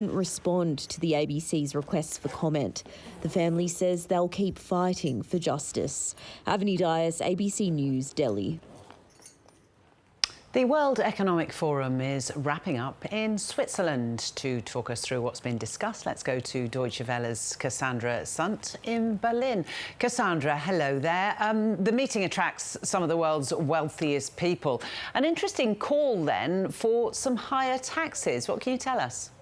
Respond to the ABC's requests for comment. The family says they'll keep fighting for justice. Avani Dias, ABC News, Delhi. The World Economic Forum is wrapping up in Switzerland. To talk us through what's been discussed, let's go to Deutsche Welle's Kassandra Sundt in Berlin. Kassandra, hello there. The meeting attracts some of the world's wealthiest people. An interesting call then for some higher taxes. What can you tell us?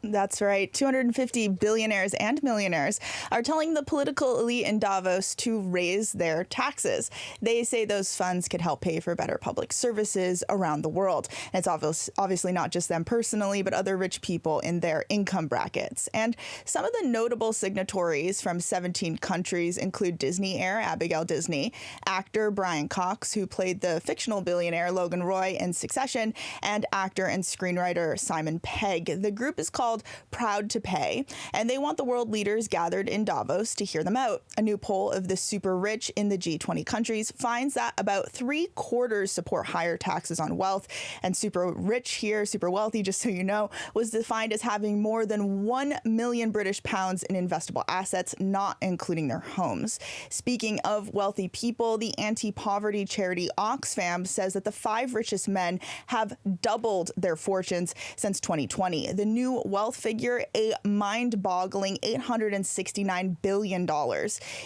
That's right. 250 billionaires and millionaires are telling the political elite in Davos to raise their taxes. They say those funds could help pay for better public services around the world. And it's obviously not just them personally, but other rich people in their income brackets. And some of the notable signatories from 17 countries include Disney heir Abigail Disney, actor Brian Cox, who played the fictional billionaire Logan Roy in Succession, and actor and screenwriter Simon Pegg. The group is called Proud to Pay, and they want the world leaders gathered in Davos to hear them out. A new poll of the super rich in the G20 countries finds that about 3/4 support higher taxes on wealth, and super rich here, super wealthy, just so you know, was defined as having more than 1 million British pounds in investable assets, not including their homes. Speaking of wealthy people, the anti-poverty charity Oxfam says that the 5 richest men have doubled their fortunes since 2020. The new wealth figure, a mind-boggling $869 billion.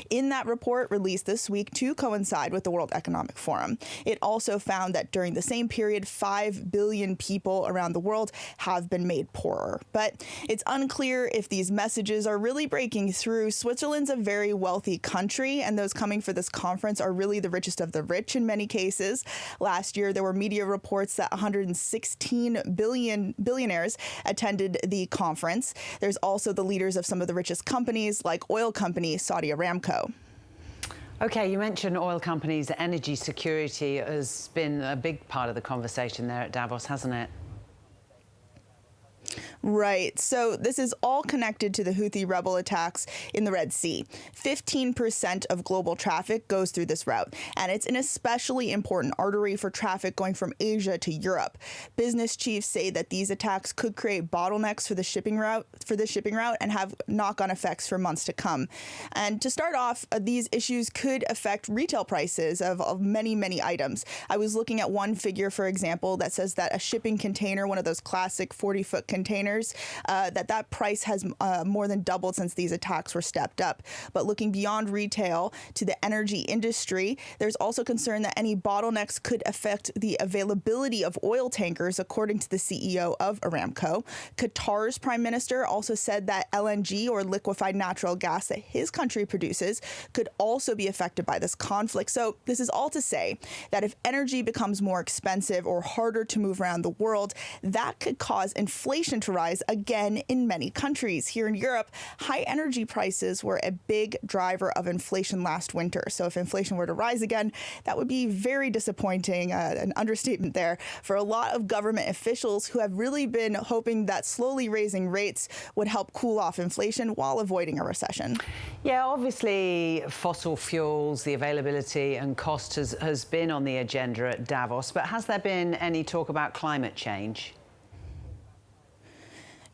In that report released this week to coincide with the World Economic Forum, it also found that during the same period, 5 billion people around the world have been made poorer. But it's unclear if these messages are really breaking through. Switzerland's a very wealthy country, and those coming for this conference are really the richest of the rich in many cases. Last year, there were media reports that 116 billionaires attended the conference. There's also the leaders of some of the richest companies like oil company Saudi Aramco. OK, you mentioned oil companies. Energy security has been a big part of the conversation there at Davos, hasn't it? Right. So this is all connected to the Houthi rebel attacks in the Red Sea. 15% of global traffic goes through this route, and it's an especially important artery for traffic going from Asia to Europe. Business chiefs say that these attacks could create bottlenecks for the shipping route and have knock-on effects for months to come. And to start off, these issues could affect retail prices of many, many items. I was looking at one figure, for example, that says that a shipping container, one of those classic 40-foot containers, that price has more than doubled since these attacks were stepped up. But looking beyond retail to the energy industry, there's also concern that any bottlenecks could affect the availability of oil tankers, according to the CEO of Aramco. Qatar's prime minister also said that LNG, or liquefied natural gas that his country produces, could also be affected by this conflict. So this is all to say that if energy becomes more expensive or harder to move around the world, that could cause inflation to rise again in many countries. Here in Europe, high energy prices were a big driver of inflation last winter. So if inflation were to rise again, that would be very disappointing, an understatement there, for a lot of government officials who have really been hoping that slowly raising rates would help cool off inflation while avoiding a recession. Yeah, obviously fossil fuels, the availability and cost has been on the agenda at Davos, but has there been any talk about climate change?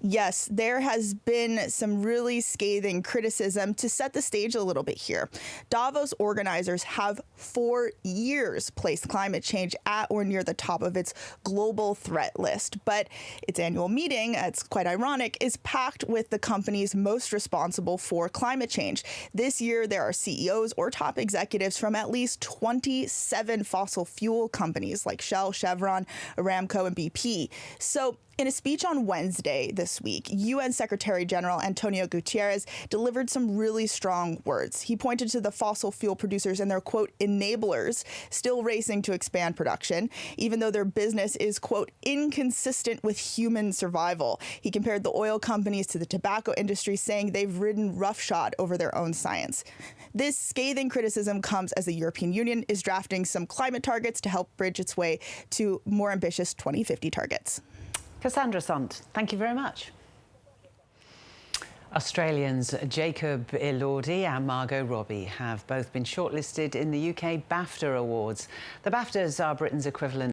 Yes, there has been some really scathing criticism. To set the stage a little bit here, Davos organizers have for years placed climate change at or near the top of its global threat list. But its annual meeting, it's quite ironic, is packed with the companies most responsible for climate change. This year, there are CEOs or top executives from at least 27 fossil fuel companies like Shell, Chevron, Aramco, and BP. So in a speech on Wednesday this week, UN Secretary General Antonio Guterres delivered some really strong words. He pointed to the fossil fuel producers and their, quote, enablers still racing to expand production, even though their business is, quote, inconsistent with human survival. He compared the oil companies to the tobacco industry, saying they've ridden roughshod over their own science. This scathing criticism comes as the European Union is drafting some climate targets to help bridge its way to more ambitious 2050 targets. Kassandra Sundt, thank you very much. Australians Jacob Elordi and Margot Robbie have both been shortlisted in the UK BAFTA Awards. The BAFTAs are Britain's equivalent